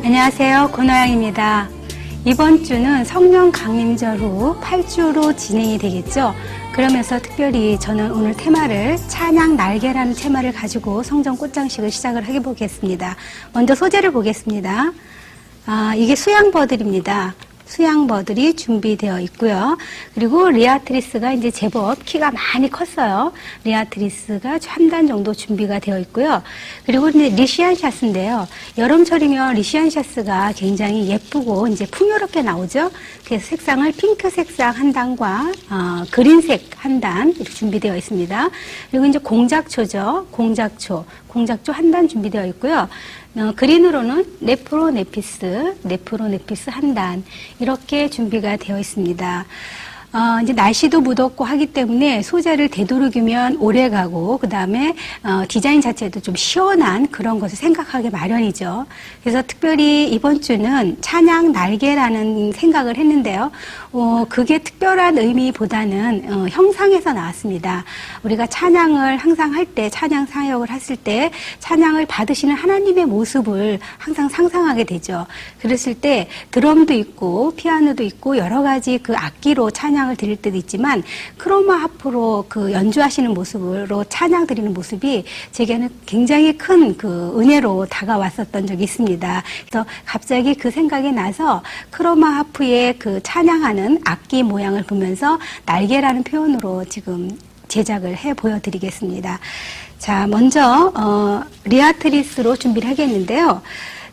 안녕하세요. 권호영입니다. 이번 주는 성령 강림절 후 8주로 진행이 되겠죠. 그러면서 특별히 저는 오늘 테마를 찬양 날개라는 테마를 가지고 성전 꽃장식을 시작을 해보겠습니다. 먼저 소재를 보겠습니다. 이게 수양버들입니다. 수양버들이 준비되어 있고요. 그리고 리아트리스가 이제 제법 키가 많이 컸어요. 리아트리스가 한 단 정도 준비가 되어 있고요. 그리고 이제 리시안 샤스인데요. 여름철이면 리시안 샤스가 굉장히 예쁘고 이제 풍요롭게 나오죠. 그래서 색상을 핑크 색상 한 단과 그린색 한 단 이렇게 준비되어 있습니다. 그리고 이제 공작초죠. 공작초 한 단 준비되어 있고요. 그린으로는 네프로네피스 한 단 이렇게 준비가 되어 있습니다. 이제 날씨도 무덥고 하기 때문에 소재를 되도록이면 오래 가고 그 다음에 디자인 자체도 좀 시원한 그런 것을 생각하기 마련이죠. 그래서 특별히 이번 주는 찬양 날개라는 생각을 했는데요. 그게 특별한 의미보다는 형상에서 나왔습니다. 우리가 찬양을 항상 할 때, 찬양 사역을 했을 때 찬양을 받으시는 하나님의 모습을 항상 상상하게 되죠. 그랬을 때 드럼도 있고 피아노도 있고 여러 가지 그 악기로 찬양을 드릴 때도 있지만 크로마 하프로 그 연주하시는 모습으로 찬양 드리는 모습이 제게는 굉장히 큰 그 은혜로 다가왔었던 적이 있습니다. 그래서 갑자기 그 생각이 나서 크로마 하프의 그 찬양하는 악기 모양을 보면서 날개라는 표현으로 지금 제작을 해 보여드리겠습니다. 자, 먼저 리아트리스로 준비를 하겠는데요.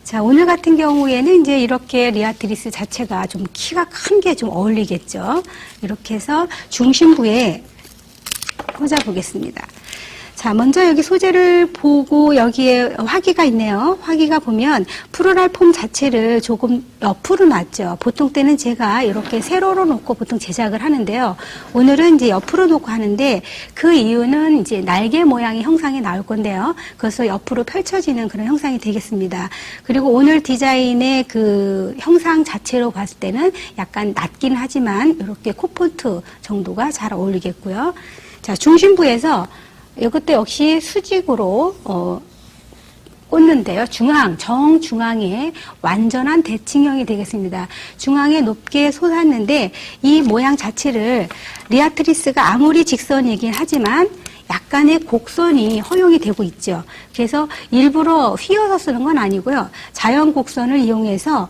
자, 오늘 같은 경우에는 이제 이렇게 리아트리스 자체가 좀 키가 큰 게 좀 어울리겠죠. 이렇게 해서 중심부에 꽂아 보겠습니다. 자, 먼저 여기 소재를 보고 여기에 화기가 있네요. 화기가 보면 플로랄 폼 자체를 조금 옆으로 놨죠. 보통 때는 제가 이렇게 세로로 놓고 보통 제작을 하는데요. 오늘은 이제 옆으로 놓고 하는데 그 이유는 이제 날개 모양의 형상이 나올 건데요. 그래서 옆으로 펼쳐지는 그런 형상이 되겠습니다. 그리고 오늘 디자인의 그 형상 자체로 봤을 때는 약간 낮긴 하지만 이렇게 코폰트 정도가 잘 어울리겠고요. 자, 중심부에서 이것도 역시 수직으로 꽂는데요. 정중앙에 완전한 대칭형이 되겠습니다. 중앙에 높게 솟았는데 이 모양 자체를 리아트리스가 아무리 직선이긴 하지만 약간의 곡선이 허용이 되고 있죠. 그래서 일부러 휘어서 쓰는 건 아니고요. 자연 곡선을 이용해서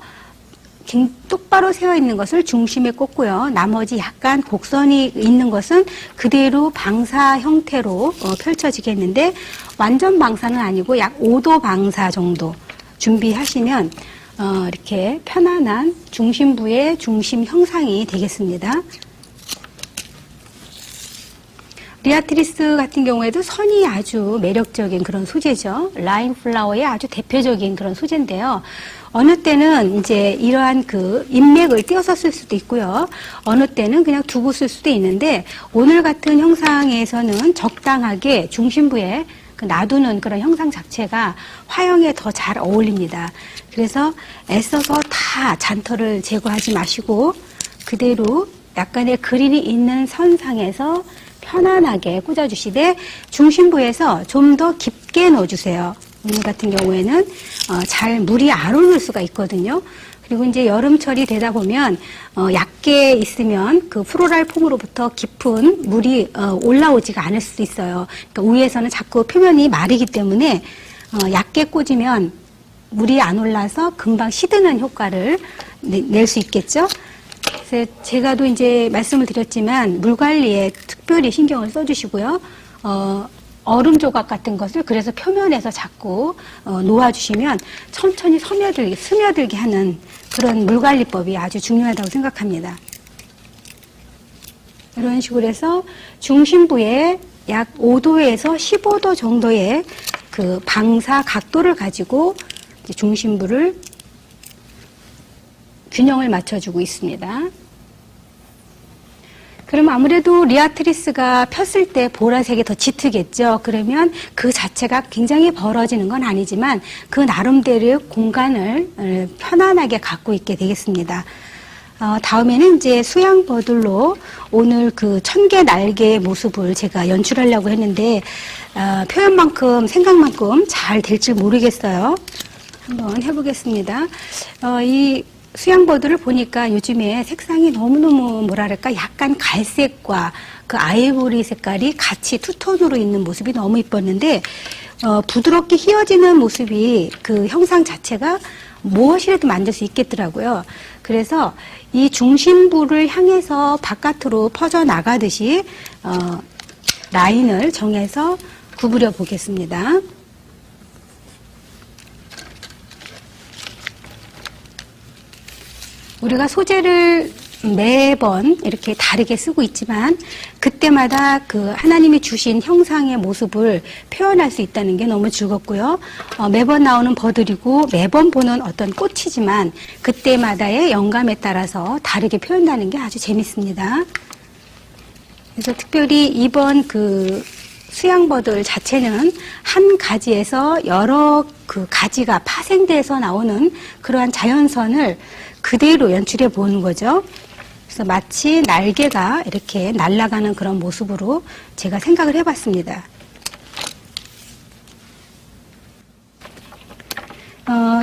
똑바로 세워 있는 것을 중심에 꽂고요. 나머지 약간 곡선이 있는 것은 그대로 방사 형태로 펼쳐지겠는데 완전 방사는 아니고 약 5도 방사 정도 준비하시면 이렇게 편안한 중심부의 중심 형상이 되겠습니다. 리아트리스 같은 경우에도 선이 아주 매력적인 그런 소재죠. 라인 플라워의 아주 대표적인 그런 소재인데요. 어느 때는 이제 이러한 그 인맥을 띄어서 쓸 수도 있고요. 어느 때는 그냥 두고 쓸 수도 있는데 오늘 같은 형상에서는 적당하게 중심부에 놔두는 그런 형상 자체가 화형에 더 잘 어울립니다. 그래서 애써서 다 잔터를 제거하지 마시고 그대로 약간의 그린이 있는 선상에서 편안하게 꽂아주시되 중심부에서 좀 더 깊게 넣어주세요. 오늘 같은 경우에는 잘 물이 안 오를 수가 있거든요. 그리고 이제 여름철이 되다 보면 얕게 있으면 그 플로랄 폼으로부터 깊은 물이 올라오지가 않을 수도 있어요. 그러니까 위에서는 자꾸 표면이 마르기 때문에 얕게 꽂으면 물이 안 올라서 금방 시드는 효과를 낼 수 있겠죠. 그래서 제가도 이제 말씀을 드렸지만 물 관리에 특별히 신경을 써주시고요. 얼음 조각 같은 것을 그래서 표면에서 자꾸 놓아주시면 천천히 스며들게 하는 그런 물관리법이 아주 중요하다고 생각합니다. 이런 식으로 해서 중심부에 약 5도에서 15도 정도의 그 방사 각도를 가지고 중심부를 균형을 맞춰주고 있습니다. 그럼 아무래도 리아트리스가 폈을 때 보라색이 더 짙으겠죠. 그러면 그 자체가 굉장히 벌어지는 건 아니지만 그 나름대로의 공간을 편안하게 갖고 있게 되겠습니다. 다음에는 이제 수양버들로 오늘 그 1000개 날개의 모습을 제가 연출하려고 했는데, 표현만큼, 생각만큼 잘 될지 모르겠어요. 한번 해보겠습니다. 이 수양보드를 보니까 요즘에 색상이 너무너무 뭐랄까 약간 갈색과 그 아이보리 색깔이 같이 투톤으로 있는 모습이 너무 이뻤는데 부드럽게 휘어지는 모습이 그 형상 자체가 무엇이라도 만들 수 있겠더라고요. 그래서 이 중심부를 향해서 바깥으로 퍼져 나가듯이 라인을 정해서 구부려 보겠습니다. 우리가 소재를 매번 이렇게 다르게 쓰고 있지만 그때마다 그 하나님이 주신 형상의 모습을 표현할 수 있다는 게 너무 즐겁고요. 매번 나오는 버들이고 매번 보는 어떤 꽃이지만 그때마다의 영감에 따라서 다르게 표현하는 게 아주 재밌습니다. 그래서 특별히 이번 그 수양버들 자체는 한 가지에서 여러 그 가지가 파생돼서 나오는 그러한 자연선을 그대로 연출해 보는 거죠. 그래서 마치 날개가 이렇게 날아가는 그런 모습으로 제가 생각을 해봤습니다.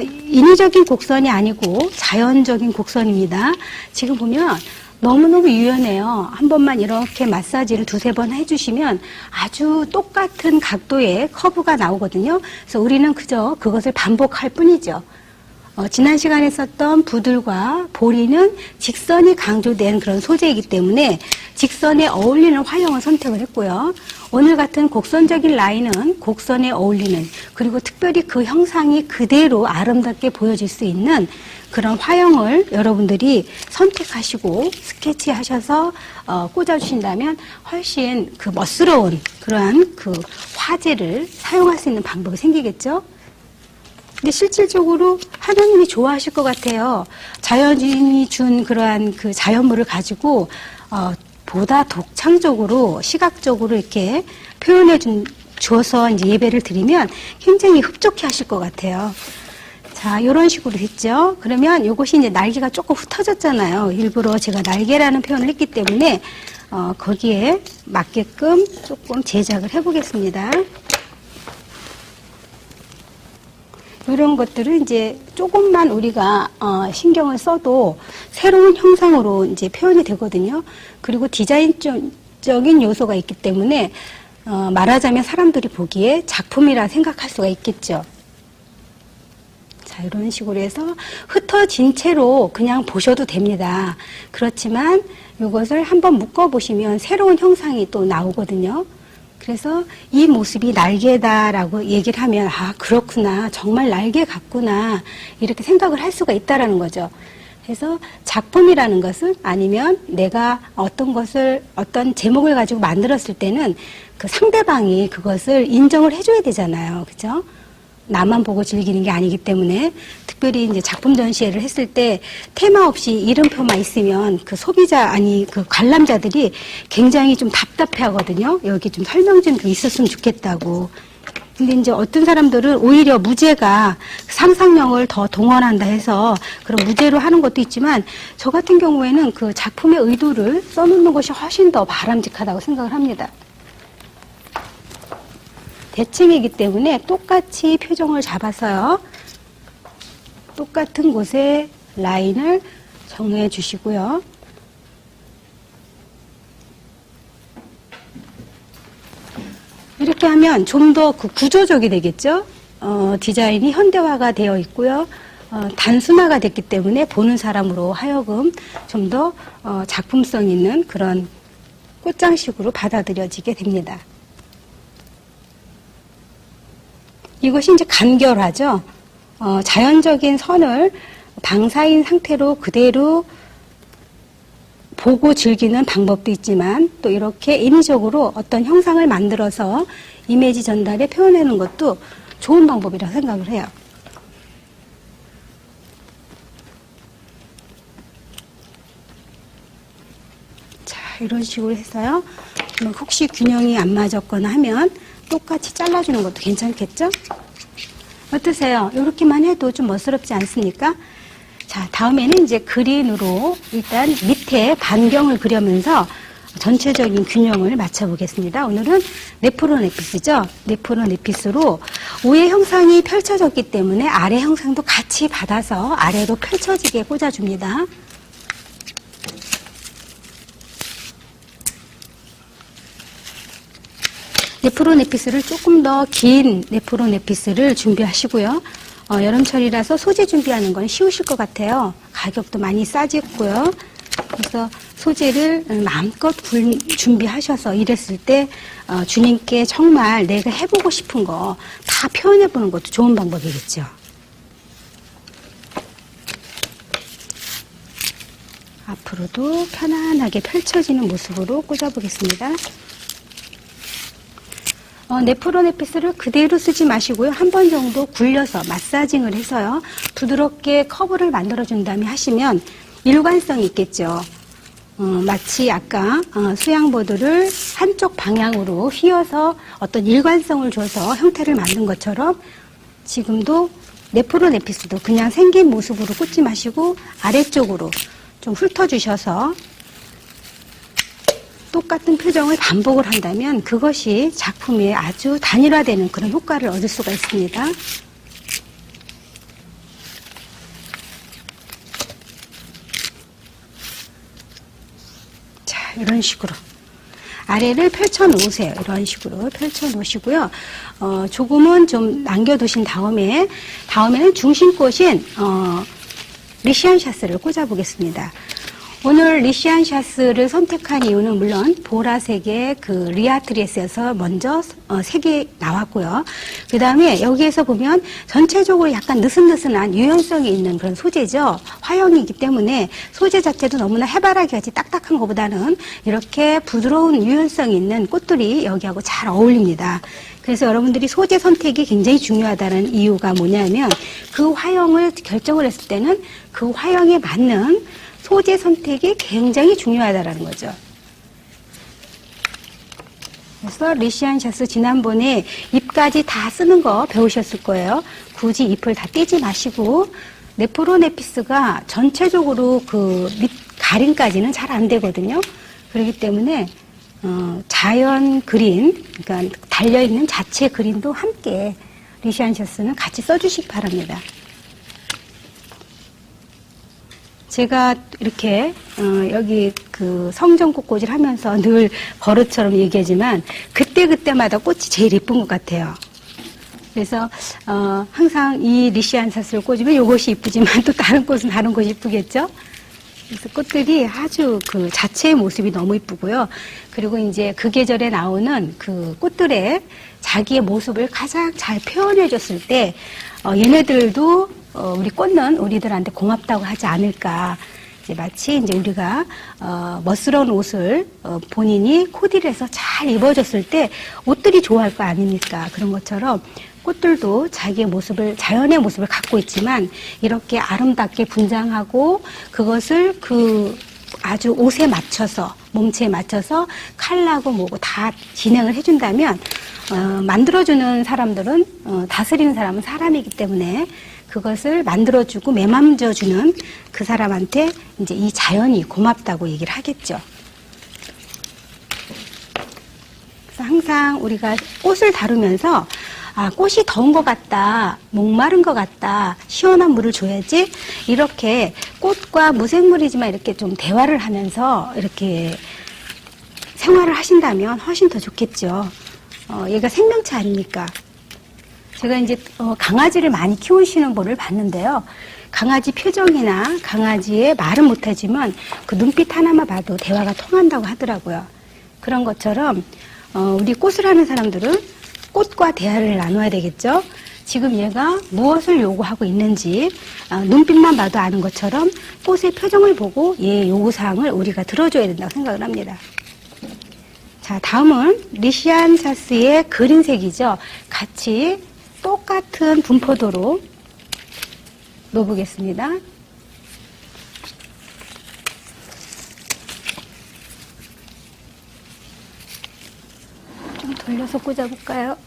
인위적인 곡선이 아니고 자연적인 곡선입니다. 지금 보면 너무너무 유연해요. 한 번만 이렇게 마사지를 두세 번 해주시면 아주 똑같은 각도의 커브가 나오거든요. 그래서 우리는 그저 그것을 반복할 뿐이죠. 지난 시간에 썼던 부들과 보리는 직선이 강조된 그런 소재이기 때문에 직선에 어울리는 화형을 선택을 했고요. 오늘 같은 곡선적인 라인은 곡선에 어울리는, 그리고 특별히 그 형상이 그대로 아름답게 보여질 수 있는 그런 화형을 여러분들이 선택하시고 스케치하셔서 꽂아주신다면 훨씬 그 멋스러운 그러한 그 화재를 사용할 수 있는 방법이 생기겠죠. 근데 실질적으로 하나님이 좋아하실 것 같아요. 자연인이 준 그러한 그 자연물을 가지고 보다 독창적으로 시각적으로 이렇게 표현해 줘서 이제 예배를 드리면 굉장히 흡족해 하실 것 같아요. 자, 이런 식으로 했죠. 그러면 이것이 이제 날개가 조금 흩어졌잖아요. 일부러 제가 날개라는 표현을 했기 때문에 거기에 맞게끔 조금 제작을 해보겠습니다. 이런 것들을 이제 조금만 우리가 신경을 써도 새로운 형상으로 이제 표현이 되거든요. 그리고 디자인적인 요소가 있기 때문에 말하자면 사람들이 보기에 작품이라 생각할 수가 있겠죠. 자, 이런 식으로 해서 흩어진 채로 그냥 보셔도 됩니다. 그렇지만 이것을 한번 묶어보시면 새로운 형상이 또 나오거든요. 그래서 이 모습이 날개다라고 얘기를 하면 아, 그렇구나, 정말 날개 같구나, 이렇게 생각을 할 수가 있다라는 거죠. 그래서 작품이라는 것은, 아니면 내가 어떤 것을, 어떤 제목을 가지고 만들었을 때는 그 상대방이 그것을 인정을 해줘야 되잖아요. 그죠? 나만 보고 즐기는 게 아니기 때문에, 특별히 이제 작품 전시회를 했을 때 테마 없이 이름표만 있으면 그 소비자, 아니 그 관람자들이 굉장히 좀 답답해 하거든요. 여기 좀 설명 좀 있었으면 좋겠다고. 근데 이제 어떤 사람들은 오히려 무제가 상상력을 더 동원한다 해서 그런 무제로 하는 것도 있지만, 저 같은 경우에는 그 작품의 의도를 써놓는 것이 훨씬 더 바람직하다고 생각을 합니다. 대칭이기 때문에 똑같이 표정을 잡아서요. 똑같은 곳에 라인을 정해 주시고요. 이렇게 하면 좀 더 그 구조적이 되겠죠. 디자인이 현대화가 되어 있고요. 단순화가 됐기 때문에 보는 사람으로 하여금 좀 더 작품성 있는 그런 꽃장식으로 받아들여지게 됩니다. 이것이 이제 간결하죠. 자연적인 선을 방사인 상태로 그대로 보고 즐기는 방법도 있지만, 또 이렇게 인위적으로 어떤 형상을 만들어서 이미지 전달에 표현하는 것도 좋은 방법이라고 생각을 해요. 자, 이런 식으로 해서요. 혹시 균형이 안 맞았거나 하면 똑같이 잘라주는 것도 괜찮겠죠? 어떠세요? 이렇게만 해도 좀 멋스럽지 않습니까? 자, 다음에는 이제 그린으로 일단 밑에 반경을 그려면서 전체적인 균형을 맞춰보겠습니다. 오늘은 네프론 에피스죠. 네프론 에피스로 위의 형상이 펼쳐졌기 때문에 아래 형상도 같이 받아서 아래로 펼쳐지게 꽂아줍니다. 네프론 에피스를 조금 더 긴 네프론 에피스를 준비하시고요. 여름철이라서 소재 준비하는 건 쉬우실 것 같아요. 가격도 많이 싸졌고요. 그래서 소재를 마음껏 준비하셔서 이랬을 때 주님께 정말 내가 해보고 싶은 거 다 표현해보는 것도 좋은 방법이겠죠. 앞으로도 편안하게 펼쳐지는 모습으로 꽂아보겠습니다. 네프론 에피스를 그대로 쓰지 마시고요. 한 번 정도 굴려서 마사징을 해서요. 부드럽게 커브를 만들어준 다음에 하시면 일관성이 있겠죠. 마치 아까 수양보드를 한쪽 방향으로 휘어서 어떤 일관성을 줘서 형태를 만든 것처럼 지금도 네프론 에피스도 그냥 생긴 모습으로 꽂지 마시고 아래쪽으로 좀 훑어주셔서 똑같은 표정을 반복을 한다면 그것이 작품에 아주 단일화되는 그런 효과를 얻을 수가 있습니다. 자, 이런 식으로 아래를 펼쳐 놓으세요. 이런 식으로 펼쳐 놓으시고요. 조금은 좀 남겨두신 다음에는 중심꽃인 리시안 샤스를 꽂아 보겠습니다. 오늘 리시안 샤스를 선택한 이유는 물론 보라색의 그 리아트리스에서 먼저 색이 나왔고요. 그 다음에 여기에서 보면 전체적으로 약간 느슨느슨한 유연성이 있는 그런 소재죠. 화형이기 때문에 소재 자체도 너무나 해바라기 같이 딱딱한 것보다는 이렇게 부드러운 유연성이 있는 꽃들이 여기하고 잘 어울립니다. 그래서 여러분들이 소재 선택이 굉장히 중요하다는 이유가 뭐냐면 그 화형을 결정을 했을 때는 그 화형에 맞는 소재 선택이 굉장히 중요하다는 거죠. 그래서 리시안 샤스 지난번에 잎까지 다 쓰는 거 배우셨을 거예요. 굳이 잎을 다 떼지 마시고 네프론 에피스가 전체적으로 그 밑 가림까지는 잘 안 되거든요. 그렇기 때문에 자연 그린, 그러니까 달려있는 자체 그린도 함께 리시안 샤스는 같이 써주시기 바랍니다. 제가 이렇게 여기 그 성전꽃꽂이를 하면서 늘 버릇처럼 얘기하지만 그때그때마다 꽃이 제일 예쁜 것 같아요. 그래서 항상 이 리시안 샤스를 꽂으면 이것이 이쁘지만 또 다른 꽃은 다른 것이 이쁘겠죠. 그래서 꽃들이 아주 그 자체의 모습이 너무 이쁘고요. 그리고 이제 그 계절에 나오는 그 꽃들의 자기의 모습을 가장 잘 표현해 줬을 때 얘네들도 우리 꽂는 우리들한테 고맙다고 하지 않을까. 이제 마치 이제 우리가 멋스러운 옷을 본인이 코디를 해서 잘 입어줬을 때 옷들이 좋아할 거 아닙니까? 그런 것처럼 꽃들도 자기의 모습을, 자연의 모습을 갖고 있지만 이렇게 아름답게 분장하고 그것을 그 아주 옷에 맞춰서, 몸체에 맞춰서 컬러고 뭐고 다 진행을 해준다면 만들어주는 사람들은, 다스리는 사람은 사람이기 때문에 그것을 만들어주고 매만져주는 그 사람한테 이제 이 자연이 고맙다고 얘기를 하겠죠. 그래서 항상 우리가 꽃을 다루면서 꽃이 더운 것 같다, 목마른 것 같다, 시원한 물을 줘야지, 이렇게 꽃과 무생물이지만 이렇게 좀 대화를 하면서 이렇게 생활을 하신다면 훨씬 더 좋겠죠. 얘가 생명체 아닙니까? 제가 이제 강아지를 많이 키우시는 분을 봤는데요. 강아지 표정이나 강아지의 말은 못하지만 그 눈빛 하나만 봐도 대화가 통한다고 하더라고요. 그런 것처럼 우리 꽃을 하는 사람들은 꽃과 대화를 나눠야 되겠죠. 지금 얘가 무엇을 요구하고 있는지 눈빛만 봐도 아는 것처럼 꽃의 표정을 보고 얘의 요구사항을 우리가 들어줘야 된다고 생각을 합니다. 자, 다음은 리시안 샤스의 그린색이죠. 같이 똑같은 분포도로 놓아보겠습니다. 좀 돌려서 꽂아볼까요?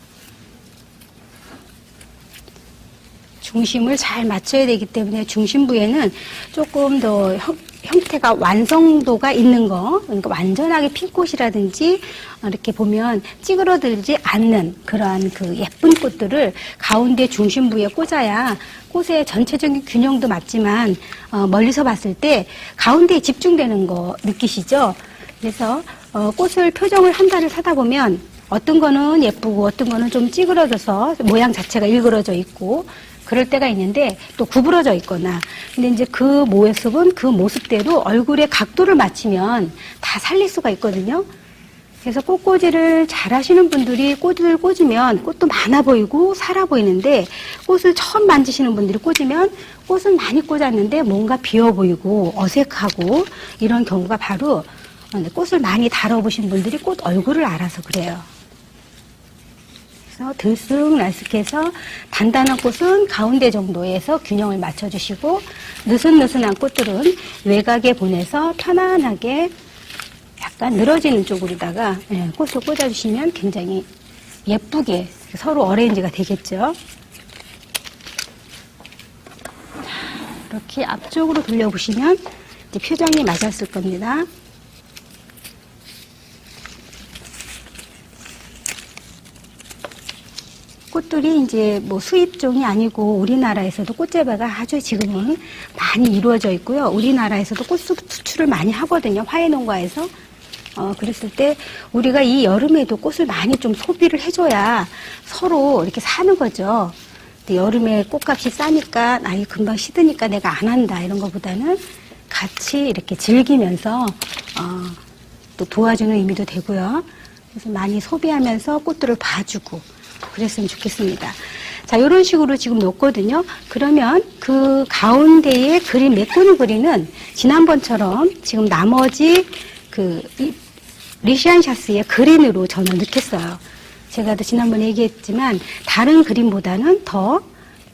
중심을 잘 맞춰야 되기 때문에 중심부에는 조금 더 형태가 완성도가 있는 거, 그러니까 완전하게 핀 꽃이라든지 이렇게 보면 찌그러들지 않는 그러한 그 예쁜 꽃들을 가운데 중심부에 꽂아야 꽃의 전체적인 균형도 맞지만 멀리서 봤을 때 가운데에 집중되는 거 느끼시죠? 그래서 꽃을 표정을 한 달을 사다 보면 어떤 거는 예쁘고 어떤 거는 좀 찌그러져서 모양 자체가 일그러져 있고 그럴 때가 있는데 또 구부러져 있거나 근데 이제 그 모습은 그 모습대로 얼굴의 각도를 맞추면 다 살릴 수가 있거든요. 그래서 꽃꽂이를 잘 하시는 분들이 꽃을 꽂으면 꽃도 많아 보이고 살아 보이는데 꽃을 처음 만지시는 분들이 꽂으면 꽃은 많이 꽂았는데 뭔가 비어 보이고 어색하고 이런 경우가 바로 꽃을 많이 다뤄보신 분들이 꽃 얼굴을 알아서 그래요. 그래서 들쑥날쑥해서 단단한 꽃은 가운데 정도에서 균형을 맞춰주시고 느슨느슨한 꽃들은 외곽에 보내서 편안하게 약간 늘어지는 쪽으로다가 꽃을 꽂아주시면 굉장히 예쁘게 서로 어레인지가 되겠죠. 이렇게 앞쪽으로 돌려보시면 이제 표정이 맞았을 겁니다. 꽃들이 이제 뭐 수입종이 아니고 우리나라에서도 꽃재배가 아주 지금은 많이 이루어져 있고요. 우리나라에서도 꽃 수출을 많이 하거든요. 화훼농가에서. 그랬을 때 우리가 이 여름에도 꽃을 많이 좀 소비를 해줘야 서로 이렇게 사는 거죠. 근데 여름에 꽃값이 싸니까 아이 금방 시드니까 내가 안 한다 이런 것보다는 같이 이렇게 즐기면서 또 도와주는 의미도 되고요. 그래서 많이 소비하면서 꽃들을 봐주고 그랬으면 좋겠습니다. 자, 이런 식으로 지금 놓거든요. 그러면 그 가운데에 그림 메꾸는 그림은 지난번처럼 지금 나머지 그 리시안샤스의 그린으로 저는 넣겠어요. 제가 또 지난번에 얘기했지만 다른 그림보다는 더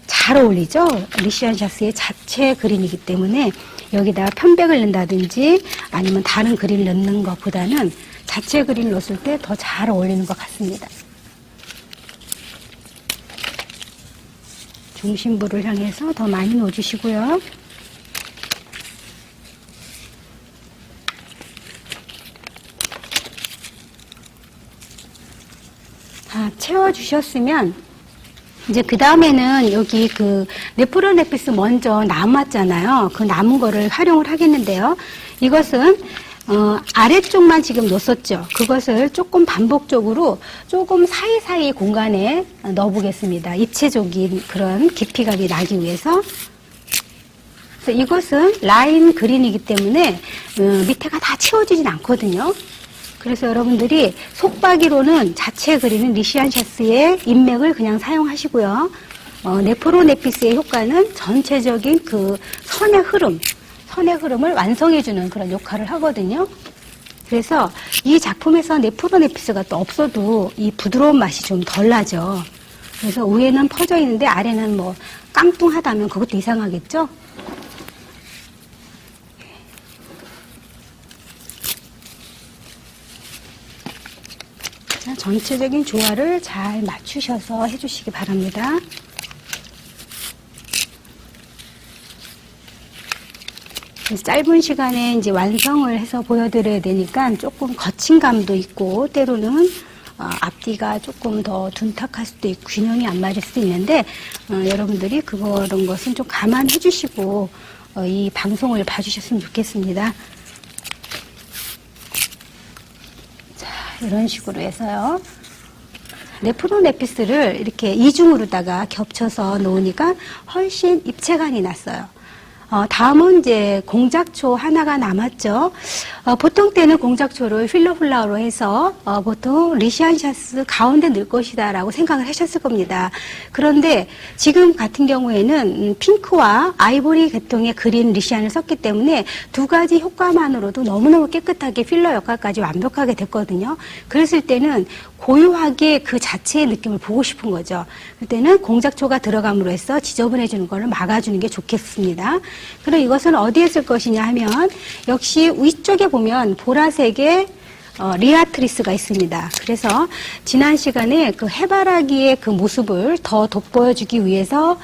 잘 어울리죠. 리시안샤스의 자체 그린이기 때문에 여기다가 편백을 넣는다든지 아니면 다른 그린을 넣는 것보다는 자체 그린을 넣었을 때 더 잘 어울리는 것 같습니다. 중심부를 향해서 더 많이 넣어주시고요. 다 채워주셨으면 이제 그 다음에는 여기 그 네프로네피스 먼저 남았잖아요. 그 남은 거를 활용을 하겠는데요. 이것은 아래쪽만 지금 놓았었죠. 그것을 조금 반복적으로 조금 사이사이 공간에 넣어보겠습니다. 입체적인 그런 깊이감이 나기 위해서. 그래서 이것은 라인 그린이기 때문에 밑에가 다 채워지진 않거든요. 그래서 여러분들이 속박이로는 자체 그리는 리시안샤스의 인맥을 그냥 사용하시고요. 네프로네피스의 효과는 전체적인 그 선의 흐름을 완성해주는 그런 역할을 하거든요. 그래서 이 작품에서 네프로네피스가 또 없어도 이 부드러운 맛이 좀 덜 나죠. 그래서 위에는 퍼져 있는데 아래는 뭐 깡뚱하다면 그것도 이상하겠죠? 자, 전체적인 조화를 잘 맞추셔서 해주시기 바랍니다. 짧은 시간에 이제 완성을 해서 보여드려야 되니까 조금 거친 감도 있고 때로는 앞뒤가 조금 더 둔탁할 수도 있고 균형이 안 맞을 수도 있는데 여러분들이 그런 것은 좀 감안해 주시고 이 방송을 봐주셨으면 좋겠습니다. 자, 이런 식으로 해서요. 네프로네피스를 이렇게 이중으로다가 겹쳐서 놓으니까 훨씬 입체감이 났어요. 다음은 이제 공작초 하나가 남았죠. 보통 때는 공작초를 필러플라워로 해서 보통 리시안샤스 가운데 넣을 것이다라고 생각을 하셨을 겁니다. 그런데 지금 같은 경우에는 핑크와 아이보리 계통의 그린 리시안을 썼기 때문에 두 가지 효과만으로도 너무너무 깨끗하게 필러 역할까지 완벽하게 됐거든요. 그랬을 때는 고유하게 그 자체의 느낌을 보고 싶은 거죠. 그때는 공작초가 들어감으로 해서 지저분해지는 것을 막아주는 게 좋겠습니다. 그럼 이것은 어디에 쓸 것이냐 하면 역시 위쪽에 보면 보라색의 리아트리스가 있습니다. 그래서 지난 시간에 그 해바라기의 그 모습을 더 돋보여주기 위해서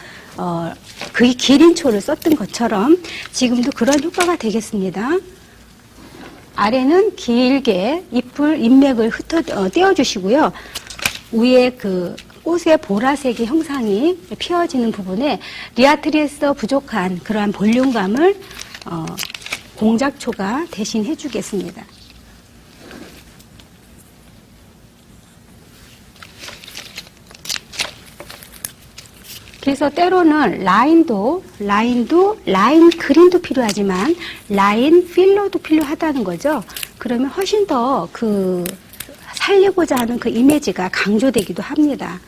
그 기린초를 썼던 것처럼 지금도 그런 효과가 되겠습니다. 아래는 길게 잎맥을 떼어주시고요. 위에 그 꽃의 보라색의 형상이 피어지는 부분에 리아트리에서 부족한 그러한 볼륨감을 공작초가 대신 해주겠습니다. 그래서 때로는 라인 그린도 필요하지만 라인 필러도 필요하다는 거죠. 그러면 훨씬 더 그 살리고자 하는 그 이미지가 강조되기도 합니다.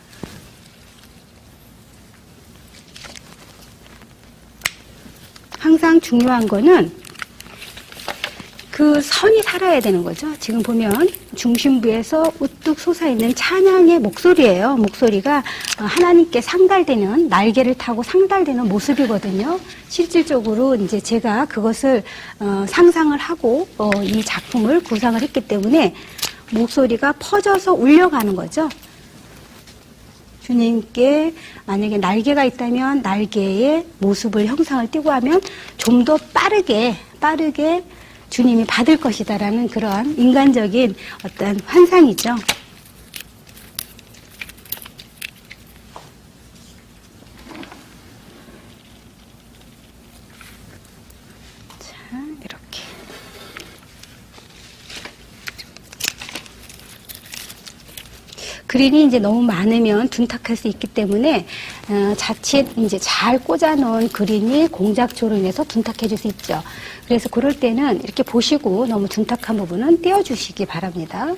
항상 중요한 거는 그 선이 살아야 되는 거죠. 지금 보면 중심부에서 우뚝 솟아있는 찬양의 목소리예요. 목소리가 하나님께 상달되는, 날개를 타고 상달되는 모습이거든요. 실질적으로 이제 제가 그것을 상상을 하고 이 작품을 구상을 했기 때문에 목소리가 퍼져서 울려가는 거죠. 주님께 만약에 날개가 있다면 날개의 모습을 형상을 띄고 하면 좀 더 빠르게 주님이 받을 것이다라는 그런 인간적인 어떤 환상이죠. 자, 이렇게. 그린이 이제 너무 많으면 둔탁할 수 있기 때문에 자칫 이제 잘 꽂아놓은 그린이 공작초로 인해서 둔탁해질 수 있죠. 그래서 그럴 때는 이렇게 보시고 너무 둔탁한 부분은 떼어주시기 바랍니다.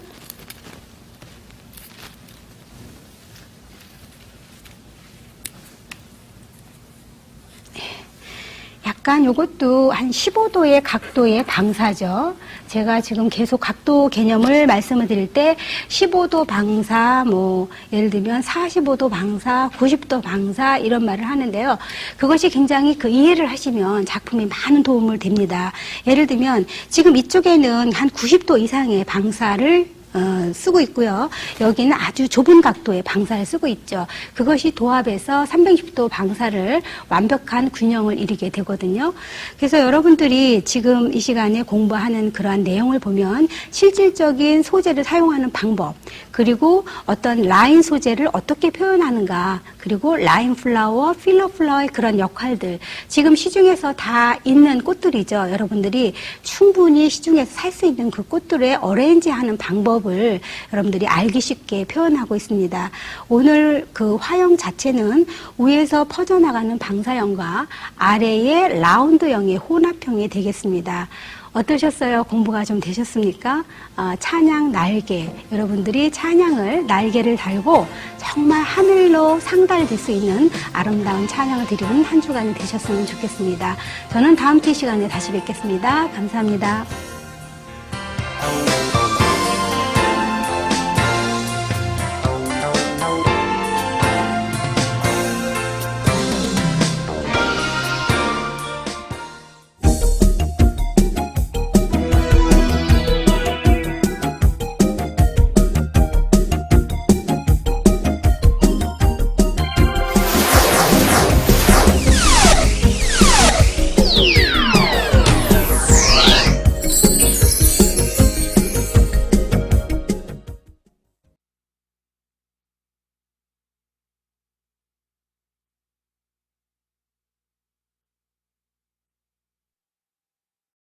약간 이것도 한 15도의 각도의 방사죠. 제가 지금 계속 각도 개념을 말씀을 드릴 때 15도 방사, 뭐 예를 들면 45도 방사, 90도 방사 이런 말을 하는데요. 그것이 굉장히 그 이해를 하시면 작품에 많은 도움을 됩니다. 예를 들면 지금 이쪽에는 한 90도 이상의 방사를 쓰고 있고요. 여기는 아주 좁은 각도의 방사를 쓰고 있죠. 그것이 도합해서 360도 방사를 완벽한 균형을 이루게 되거든요. 그래서 여러분들이 지금 이 시간에 공부하는 그러한 내용을 보면 실질적인 소재를 사용하는 방법, 그리고 어떤 라인 소재를 어떻게 표현하는가, 그리고 라인 플라워, 필러 플라워의 그런 역할들, 지금 시중에서 다 있는 꽃들이죠. 여러분들이 충분히 시중에서 살 수 있는 그 꽃들의 어레인지하는 방법 을 여러분들이 알기 쉽게 표현하고 있습니다. 오늘 그 화형 자체는 위에서 퍼져나가는 방사형과 아래의 라운드형의 혼합형이 되겠습니다. 어떠셨어요? 공부가 좀 되셨습니까? 찬양 날개. 여러분들이 찬양을 날개를 달고 정말 하늘로 상달될 수 있는 아름다운 찬양을 드리는 한 주간이 되셨으면 좋겠습니다. 저는 다음 주 시간에 다시 뵙겠습니다. 감사합니다.